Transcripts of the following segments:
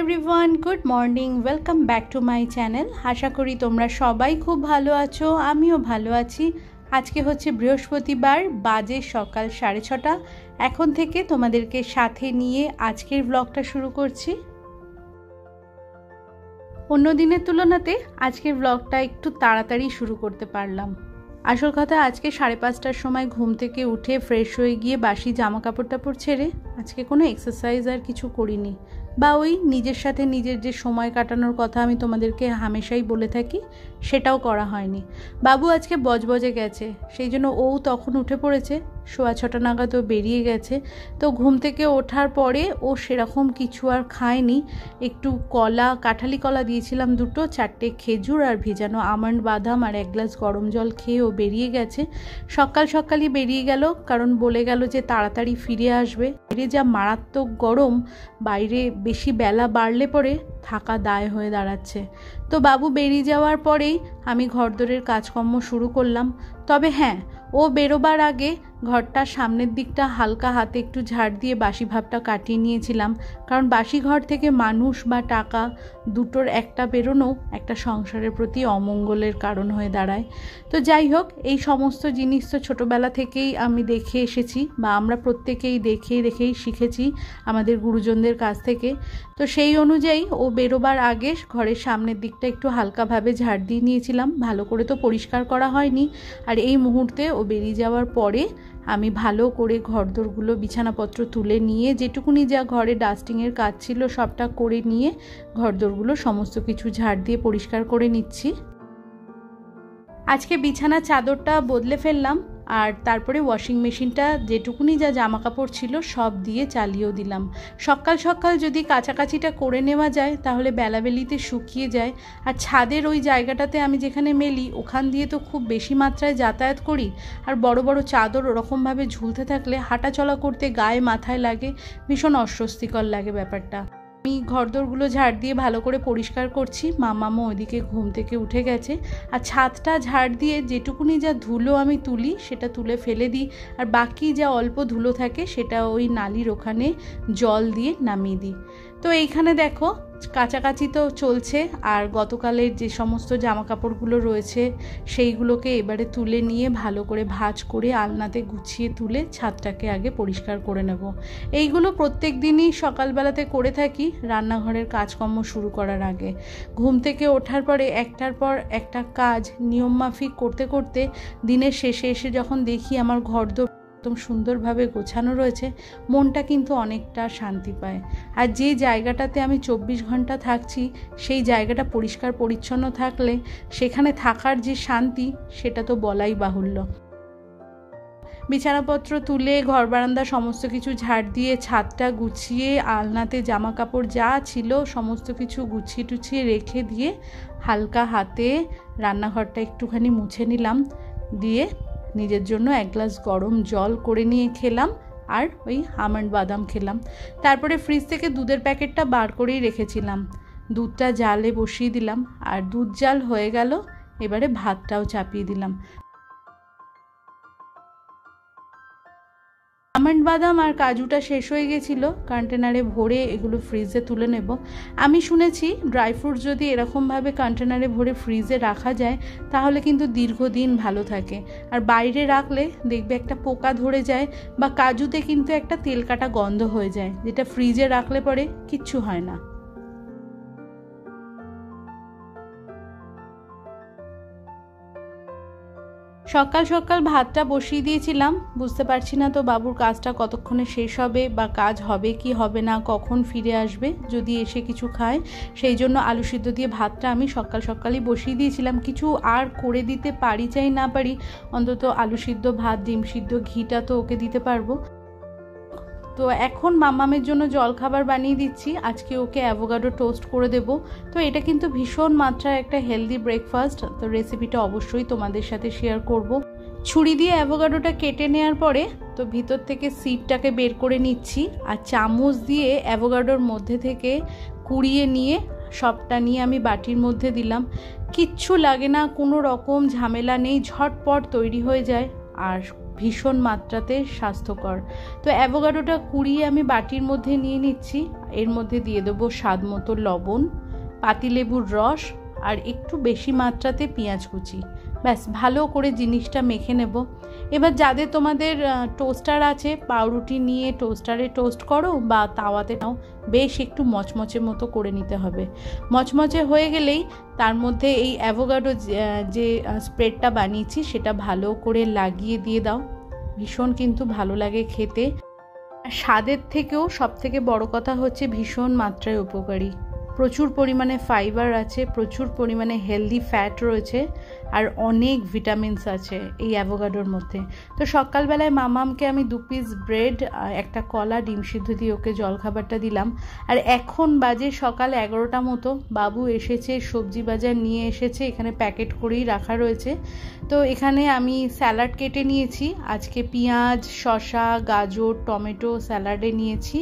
Everyone, good morning, welcome back to my channel. আশা করি তোমরা সবাই খুব ভালো আছো, আমিও ভালো আছি। আজকে হচ্ছে বৃহস্পতিবার, বাজে সকাল 6:30। এখন থেকে তোমাদেরকে সাথে নিয়ে আজকের ব্লগটা শুরু করছি। অন্য দিনের তুলনাতে আজকের ব্লগটা একটু তাড়াতাড়ি শুরু করতে পারলাম। আসল কথা, আজকে 5:30টার সময় ঘুম থেকে উঠে ফ্রেশ হয়ে গিয়ে বাসি জামা কাপড় টাপড় ছেড়ে আজকে কোনো এক্সারসাইজ আর কিছু করিনি, বা ওই নিজের সাথে নিজের যে সময় কাটানোর কথা আমি তোমাদেরকে হামেশাই বলে থাকি সেটাও করা হয়নি। বাবু আজকে বজবজে গেছে, সেই জন্য ও তখন উঠে পড়েছে, 6:15 নাগাদ ও বেরিয়ে গেছে। তো ঘুম থেকে ওঠার পরে ও সেরকম কিছু আর খায়নি। একটু কলা, কাঁঠালি কলা দিয়েছিলাম 2টো, 4টে খেজুর আর ভেজানো আমন্ড বাদাম আর 1 গ্লাস গরম জল খেয়ে ও বেরিয়ে গেছে। সকালই বেরিয়ে গেল, কারণ বলে গেল যে তাড়াতাড়ি ফিরে আসবে। বাইরে যা মারাত্মক গরম, বাইরে বেশি বেলা বাড়লে পরে থাকা দায় হয়ে দাঁড়াচ্ছে। তো বাবু বেরিয়ে যাওয়ার পরেই আমি ঘরদোরের কাজকর্ম শুরু করলাম। তবে হ্যাঁ, ও বেরোবার আগে ঘরটার সামনের দিকটা হালকা হাতে একটু ঝাড় দিয়ে বাসি ভাবটা কাটিয়ে নিয়েছিলাম, কারণ বাসি ঘর থেকে মানুষ বা টাকা দুটোর একটা বেরোনো একটা সংসারের প্রতি অমঙ্গলের কারণ হয়ে দাঁড়ায়। তো যাই হোক, এই সমস্ত জিনিস তো ছোটোবেলা থেকেই আমি দেখে এসেছি, বা আমরা প্রত্যেকেই দেখেই শিখেছি আমাদের গুরুজনদের কাছ থেকে। তো সেই অনুযায়ী ও বেরোবার আগে ঘরের সামনের দিকটা একটু হালকাভাবে ঝাড় দিয়ে নিয়েছিলাম। ভালো করে তো পরিষ্কার করা হয়নি, আর এই মুহূর্তে ও বেরিয়ে যাওয়ার পরে আমি ভালো করে ঘরদোরগুলো বিছানাপত্র তুলে নিয়ে, যেটুকুনি যা ঘরে ডাস্টিংয়ের কাজ ছিল সবটা করে নিয়ে ঘরদোরগুলো সমস্ত কিছু ঝাড় দিয়ে পরিষ্কার করে নিচ্ছি। আজকে বিছানা চাদরটা বদলে ফেললাম, আর তারপরে ওয়াশিং মেশিনটা যেটুকুনি যা জামা কাপড় ছিল সব দিয়ে চালিয়েও দিলাম। সকাল যদি কাচাকাচিটা করে নেওয়া যায় তাহলে বেলাবেলিতে শুকিয়ে যায়। আর ছাদের ওই জায়গাটাতে আমি যেখানে মেলি ওখান দিয়ে তো খুব বেশি মাত্রায় যাতায়াত করি, আর বড় বড় চাদর ওরকমভাবে ঝুলতে থাকলে হাঁটাচলা করতে গায়ে মাথায় লাগে, ভীষণ অস্বস্তিকর লাগে ব্যাপারটা। আমি ঘরদোরগুলো ঝাড় দিয়ে ভালো করে পরিষ্কার করছি। মামামও ওইদিকে ঘুম থেকে উঠে গেছে, আর ছাদটা ঝাড় দিয়ে যেটুকুনি যা ধুলো আমি তুলি সেটা তুলে ফেলে দিই, আর বাকি যা অল্প ধুলো থাকে সেটা ওই নালির ওখানে জল দিয়ে নামিয়ে দিই। তো এইখানে দেখো কাছাকাছি তো চলছে, আর গতকালের যে সমস্ত জামা কাপড়গুলো রয়েছে সেইগুলোকে এবারে তুলে নিয়ে ভালো করে ভাঁজ করে আলনাতে গুছিয়ে তুলে ছাদটাকে আগে পরিষ্কার করে নেব। এইগুলো প্রত্যেক দিনই সকালবেলাতে করে থাকি রান্নাঘরের কাজকর্ম শুরু করার আগে। ঘুম থেকে ওঠার পরে একটার পর একটা কাজ নিয়মমাফিক করতে করতে দিনের শেষে এসে যখন দেখি আমার ঘরদোর একদম সুন্দরভাবে গোছানো রয়েছে, মনটা কিন্তু অনেকটা শান্তি পায়। আর যে জায়গাটাতে আমি 24 ঘন্টা থাকছি সেই জায়গাটা পরিষ্কার পরিচ্ছন্ন থাকলে সেখানে থাকার যে শান্তি সেটা তো বলাই বাহুল্য। বিছানাপত্র তুলে ঘর বারান্দা সমস্ত কিছু ঝাড় দিয়ে ছাদটা গুছিয়ে আলনাতে জামা কাপড় যা ছিল সমস্ত কিছু গুছিয়ে টুছিয়ে রেখে দিয়ে হালকা হাতে রান্নাঘরটা একটুখানি মুছে নিলাম, দিয়ে নিজের জন্য 1 গ্লাস গরম জল করে নিয়ে খেলাম, আর ওই আমন্ড বাদাম খেলাম। তারপরে ফ্রিজ থেকে দুধের প্যাকেটটা বার করেই রেখেছিলাম, দুধটা জালে বসিয়ে দিলাম, আর দুধ জাল হয়ে গেল, এবারে ভাতটাও চাপিয়ে দিলাম। আমন্ড বাদাম আর কাজুটা শেষ হয়ে গেছিলো, কন্টেনারে ভরে এগুলো ফ্রিজে তুলে নেব। আমি শুনেছি ড্রাই ফ্রুটস যদি এরকমভাবে কন্টেনারে ভরে ফ্রিজে রাখা যায় তাহলে কিন্তু দীর্ঘদিন ভালো থাকে, আর বাইরে রাখলে দেখবে একটা পোকা ধরে যায়, বা কাজুতে কিন্তু একটা তেল কাটা গন্ধ হয়ে যায়, যেটা ফ্রিজে রাখলে পরে কিচ্ছু হয় না। সকাল ভাতটা বসিয়ে দিয়েছিলাম, বুঝতে পারছি না তো বাবুর কাজটা কতক্ষণে শেষ হবে, বা কাজ হবে কি হবে না, কখন ফিরে আসবে, যদি এসে কিছু খায়। সেই জন্য আলু সিদ্ধ দিয়ে ভাতটা আমি সকালই বসিয়ে দিয়েছিলাম। কিছু আর করে দিতে পারি চাই না পারি, অন্তত আলু সিদ্ধ, ভাত, ডিম সিদ্ধ, ঘিটা তো ওকে দিতে পারবো। তো এখন মামামের জন্য জলখাবার বানিয়ে দিচ্ছি। আজকে ওকে অ্যাভোকাডো টোস্ট করে দেব। তো এটা কিন্তু ভীষণ মাত্রায় একটা হেলদি ব্রেকফাস্ট, তো রেসিপিটা অবশ্যই তোমাদের সাথে শেয়ার করব। ছুরি দিয়ে অ্যাভোকাডোটা কেটে নেওয়ার পরে তো ভিতর থেকে সিডটাকে বের করে নিচ্ছি, আর চামচ দিয়ে অ্যাভোকাডোর মধ্যে থেকে কুড়িয়ে নিয়ে সবটা নিয়ে আমি বাটির মধ্যে দিলাম। কিচ্ছু লাগে না, কোনো রকম ঝামেলা নেই, ঝটপট তৈরি হয়ে যায়, আর ভীষণ মাত্রাতে স্বাস্থ্যকর। তো অ্যাভোকাডোটা কুড়িয়ে আমি বাটির মধ্যে নিয়ে নিচ্ছি। এর মধ্যে দিয়ে দেবো স্বাদ মতো লবণ, পাতিলেবুর রস আর একটু বেশি মাত্রাতে পেঁয়াজ কুচি। ব্যাস ভালো করে জিনিসটা মেখে নেব। এবার যাদের তোমাদের টোস্টার আছে, পাউরুটি নিয়ে টোস্টারে টোস্ট করো বা তাওয়াতে নাও, বেশ একটু মচমচে মতো করে নিতে হবে। মচমচে হয়ে গেলেই তার মধ্যে এই অ্যাভোকাডো যে স্প্রেডটা বানিয়েছি সেটা ভালো করে লাগিয়ে দিয়ে দাও। ভীষণ কিন্তু ভালো লাগে খেতে। স্বাদের থেকেও সবথেকে বড় কথা হচ্ছে ভীষণ মাত্রায় উপকারী। প্রচুর পরিমাণে ফাইবার আছে, প্রচুর পরিমাণে হেলদি ফ্যাট রয়েছে আর অনেক ভিটামিনস আছে এই অ্যাভোকাডোর মধ্যে। তো সকালবেলায় মামামকে আমি 2 পিস ব্রেড, একটা কলা, ডিম সিদ্ধ দিয়ে ওকে জলখাবারটা দিলাম। আর এখন বাজে সকাল 11টা মতো। বাবু এসেছে, সবজি বাজার নিয়ে এসেছে, এখানে প্যাকেট করেই রাখা রয়েছে। তো এখানে আমি স্যালাড কেটে নিয়েছি। আজকে পেঁয়াজ, শসা, গাজর, টমেটো স্যালাডে নিয়েছি।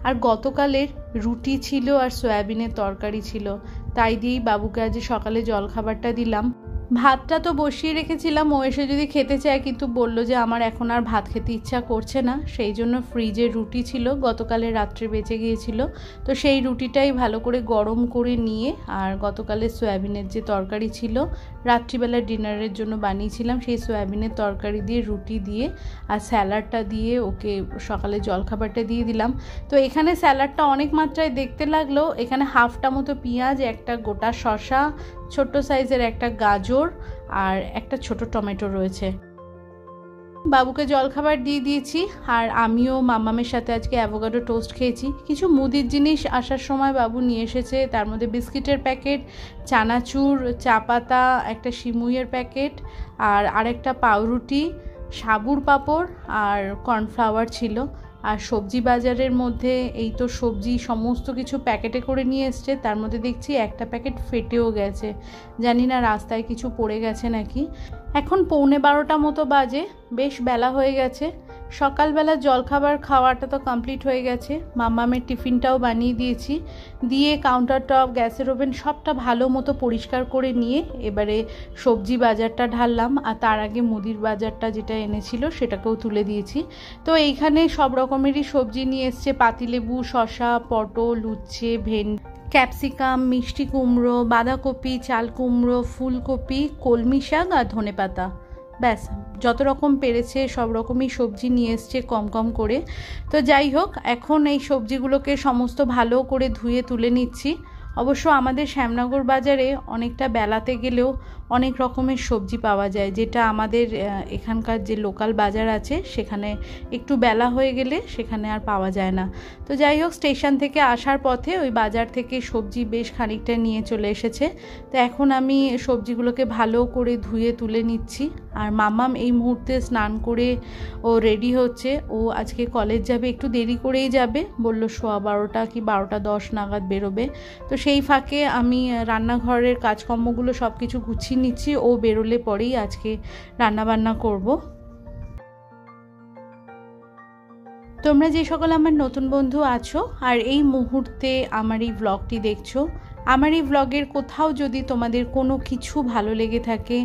আর গতকালের রুটি ছিল আর সয়াবিনের তরকারি ছিল, তাই দিয়েই বাবুকে আজ সকালে জলখাবারটা দিলাম। ভাতটা তো বসিয়ে রেখেছিলাম, ও এসে যদি খেতে চায়, কিন্তু বললো যে আমার এখন আর ভাত খেতে ইচ্ছা করছে না। সেই জন্য ফ্রিজে রুটি ছিল, গতকালে রাত্রে বেঁচে গিয়েছিল। তো সেই রুটিটাই ভালো করে গরম করে নিয়ে, আর গতকালের সয়াবিনের যে তরকারি ছিল রাত্রিবেলা ডিনারের জন্য বানিয়েছিলাম, সেই সয়াবিনের তরকারি দিয়ে, রুটি দিয়ে আর স্যালাডটা দিয়ে ওকে সকালে জলখাবারটা দিয়ে দিলাম। তো এখানে স্যালাডটা অনেক মাত্রায় দেখতে লাগলো। এখানে হাফটা মতো পেঁয়াজ, একটা গোটা শসা, ছোট্ট সাইজের একটা গাজর আর একটা ছোট টমেটো রয়েছে। বাবুকে জলখাবার দিয়ে দিয়েছি আর আমিও মামামের সাথে আজকে অ্যাভোকাডো টোস্ট খেয়েছি। কিছু মুদির জিনিস আসার সময় বাবু নিয়ে এসেছে, তার মধ্যে বিস্কিটের প্যাকেট, চানাচুর, চা পাতা, একটা সিমুইয়ের প্যাকেট আর আরেকটা পাউরুটি, সাবুর পাঁপড় আর কর্নফ্লাওয়ার ছিল। আর সবজি বাজারের মধ্যে এই তো সবজি সমস্ত কিছু প্যাকেটে করে নিয়ে এসছে। তার মধ্যে দেখছি একটা প্যাকেট ফেটেও গেছে, জানি না রাস্তায় কিছু পড়ে গেছে নাকি। এখন 11:15 মতো বাজে, বেশ বেলা হয়ে গেছে। সকালবেলা জলখাবার খাওয়াটা তো কমপ্লিট হয়ে গেছে। মামামের টিফিনটাও বানিয়ে দিয়েছি, দিয়ে কাউন্টার টপ, গ্যাসের ওভেন সবটা ভালো মতো পরিষ্কার করে নিয়ে এবারে সবজি বাজারটা ঢাললাম। আর তার আগে মুদির বাজারটা যেটা এনেছিল সেটাকেও তুলে দিয়েছি। তো এইখানে সব রকমেরই সবজি নিয়ে এসছে, পাতিলেবু, শসা, পটল, উচ্ছে, ভেন্ডি, ক্যাপসিকাম, মিষ্টি কুমড়ো, বাঁধাকপি, চাল কুমড়ো, ফুলকপি, কলমি শাক আর ধনেপাতা। ব্যাস যত রকম পেরেছে সব রকমই সবজি নিয়ে এসছে কম কম করে। তো যাই হোক, এখন এই সবজিগুলোকে সমস্ত ভালো করে ধুয়ে তুলে নিচ্ছি। অবশ্য আমাদের শ্যামনগর বাজারে অনেকটা বেলাতে গেলেও অনেক রকমের সবজি পাওয়া যায়, যেটা আমাদের এখানকার যে লোকাল বাজার আছে সেখানে একটু বেলা হয়ে গেলে সেখানে আর পাওয়া যায় না। তো যাই হোক, স্টেশন থেকে আসার পথে ওই বাজার থেকে সবজি বেশ খানিকটা নিয়ে চলে এসেছে। তো এখন আমি সবজিগুলোকে ভালো করে ধুয়ে তুলে নিচ্ছি। আর মামাম এই মুহূর্তে স্নান করে ও রেডি হচ্ছে। ও আজকে কলেজ যাবে, একটু দেরি করেই যাবে, বললো 12:15 কি 12:10 নাগাদ বেরোবে। তো সেই ফাঁকে আমি রান্নাঘরের কাজকর্মগুলো সব কিছু গুছিয়ে নিচ্ছি। ও বেরোলে পরেই আজকে রান্নাবান্না করব। তোমরা যে সকল আমার নতুন বন্ধু আছো আর এই মুহূর্তে আমার এই ব্লগটি দেখছো, আমার এই ব্লগের কোথাও যদি তোমাদের কোনো কিছু ভালো লেগে থাকে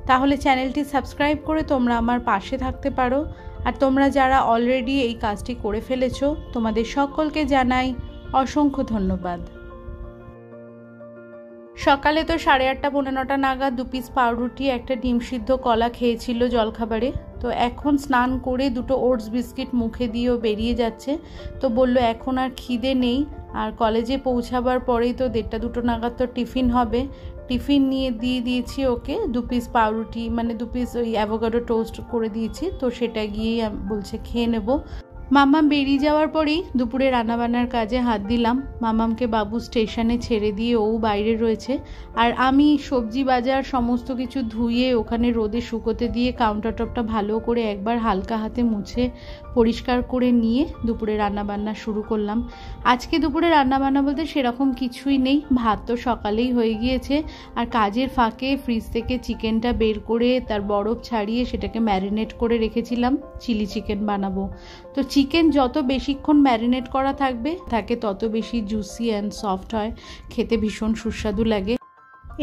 তাহলে চ্যানেলটি সাবস্ক্রাইব করে তোমরা আমার পাশে থাকতে পারো। আর তোমরা যারা অলরেডি এই কাজটি করে ফেলেছো তোমাদের সকলকে জানাই অসংখ্য ধন্যবাদ। সকালে তো 8:30-9 নাগাদ 2 পিস পাউরুটি, একটা ডিম সিদ্ধ, কলা খেয়েছিল জলখাবারে। তো এখন স্নান করে 2টো ওটস বিস্কিট মুখে দিয়েও বেরিয়ে যাচ্ছে। তো বললো এখন আর খিদে নেই, আর কলেজে পৌঁছাবার পরেই তো 1:30-2 নাগাদ তো টিফিন হবে। টিফিন নিয়ে দিয়ে দিয়েছি ওকে 2 পিস পাউরুটি, মানে 2 পিস ওই অ্যাভোকাডো টোস্ট করে দিয়েছি। তো সেটা গিয়েই বলছে খেয়ে নেব। মামাম বেরিয়ে যাওয়ার পরেই দুপুরে রান্নাবান্নার কাজে হাত দিলাম। মামামকে বাবু স্টেশনে ছেড়ে দিয়ে ও বাইরে রয়েছে, আর আমি সবজি বাজার সমস্ত কিছু ধুয়ে ওখানে রোদে শুকোতে দিয়ে কাউন্টার টপটা ভালো করে একবার হালকা হাতে মুছে পরিষ্কার করে নিয়ে দুপুরে রান্নাবান্না শুরু করলাম। আজকে দুপুরে রান্নাবান্না বলতে সেরকম কিছুই নেই, ভাত তো সকালেই হয়ে গিয়েছে। আর কাজের ফাঁকে ফ্রিজ থেকে চিকেনটা বের করে তার বরফ ছাড়িয়ে সেটাকে ম্যারিনেট করে রেখেছিলাম, চিলি চিকেন বানাবো। তো চিকেন যত বেশিক্ষণ ম্যারিনেট করা থাকে তত বেশি জুসি অ্যান্ড সফট হয়, খেতে ভীষণ সুস্বাদু লাগে।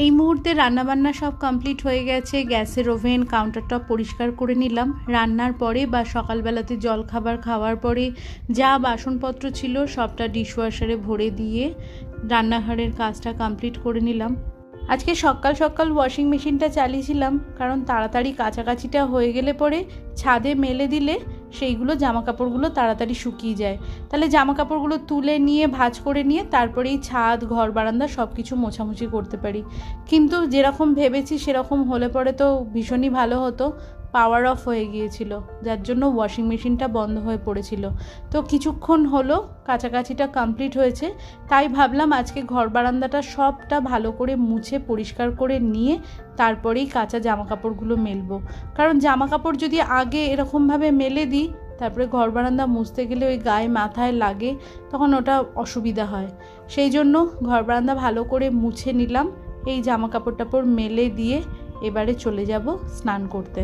এই মুহূর্তে রান্নাবান্না সব কমপ্লিট হয়ে গেছে। গ্যাসের ওভেন, কাউন্টারটপ পরিষ্কার করে নিলাম। রান্নার পরে বা সকালবেলাতে জলখাবার খাওয়ার পরে যা বাসনপত্র ছিল সবটা ডিশওয়াশারে ভরে দিয়ে রান্নাঘরের কাজটা কমপ্লিট করে নিলাম। আজকে সকাল সকাল ওয়াশিং মেশিনটা চালিয়েছিলাম, কারণ তাড়াতাড়ি কাচাকাচিটা হয়ে গেলে পরে ছাদে মেলে দিলে সেইগুলো জামাকাপড়গুলো তাড়াতাড়ি শুকিয়ে যায়। তাহলে জামাকাপড়গুলো তুলে নিয়ে ভাঁজ করে নিয়ে তারপরেই ছাদ, ঘর, বারান্দা সব কিছু মোছামুছি করতে পারি। কিন্তু যেরকম ভেবেছি সেরকম হলে পরে তো ভীষণই ভালো হতো। পাওয়ার অফ হয়ে গিয়েছিল, যার জন্য ওয়াশিং মেশিনটা বন্ধ হয়ে পড়েছিল। তো কিছুক্ষণ হলো কাছাকাছিটা কমপ্লিট হয়েছে, তাই ভাবলাম আজকে ঘর বারান্দাটা সবটা ভালো করে মুছে পরিষ্কার করে নিয়ে তারপরেই কাঁচা জামাকাপড়গুলো মেলবো। কারণ জামাকাপড় যদি আগে এরকমভাবে মেলে দিই, তারপরে ঘর বারান্দা মুছতে গেলে ওই গায়ে মাথায় লাগে, তখন ওটা অসুবিধা হয়। সেই জন্য ঘর বারান্দা ভালো করে মুছে নিলাম। এই জামাকাপড় মেলে দিয়ে এবারে চলে যাব স্নান করতে।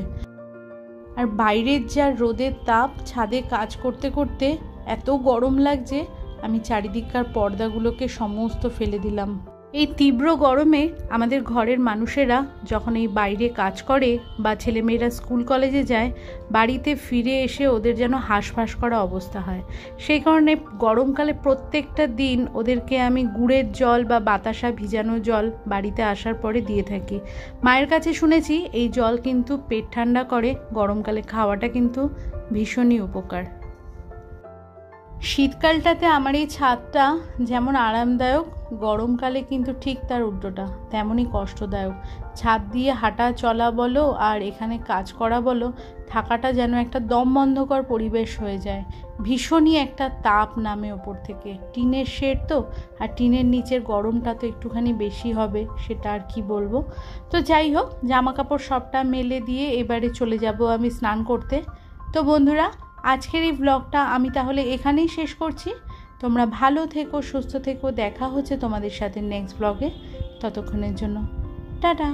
আর বাইরের যা রোদের তাপ, ছাদে কাজ করতে করতে এত গরম লাগছে, আমি চারিদিককার পর্দাগুলোকে সমস্ত ফেলে দিলাম। এই তীব্র গরমে আমাদের ঘরের মানুষেরা যখন এই বাইরে কাজ করে বা ছেলেমেয়েরা স্কুল কলেজে যায়, বাড়িতে ফিরে এসে ওদের যেন হাঁসফাঁস করা অবস্থা হয়। সেই কারণে গরমকালে প্রত্যেকটা দিন ওদেরকে আমি গুড়ের জল বা বাতাসা ভিজানো জল বাড়িতে আসার পরে দিয়ে থাকি। মায়ের কাছে শুনেছি এই জল কিন্তু পেট ঠান্ডা করে, গরমকালে খাওয়াটা কিন্তু ভীষণই উপকার। শীতকালটাতে আমার এই ছাদটা যেমন আরামদায়ক, গরমকালে কিন্তু ঠিক তার উল্টোটা, তেমনই কষ্টদায়ক। ছাদ দিয়ে হাঁটা চলা বলো আর এখানে কাজ করা বলো, থাকাটা যেন একটা দম বন্ধকর পরিবেশ হয়ে যায়। ভীষণই একটা তাপ নামে ওপর থেকে। টিনের শেড তো, আর টিনের নিচের গরমটা তো একটুখানি বেশি হবে, সেটা আর কি বলবো। তো যাই হোক, জামা কাপড় সবটা মেলে দিয়ে এবারে চলে যাব আমি স্নান করতে। তো বন্ধুরা, আজকের এই ব্লগটা আমি তাহলে এখানেই শেষ করছি। তোমরা ভালো থেকো, সুস্থ থেকো। দেখা হচ্ছে তোমাদের সাথে নেক্সট ব্লগে। ততক্ষণের জন্য টাটা।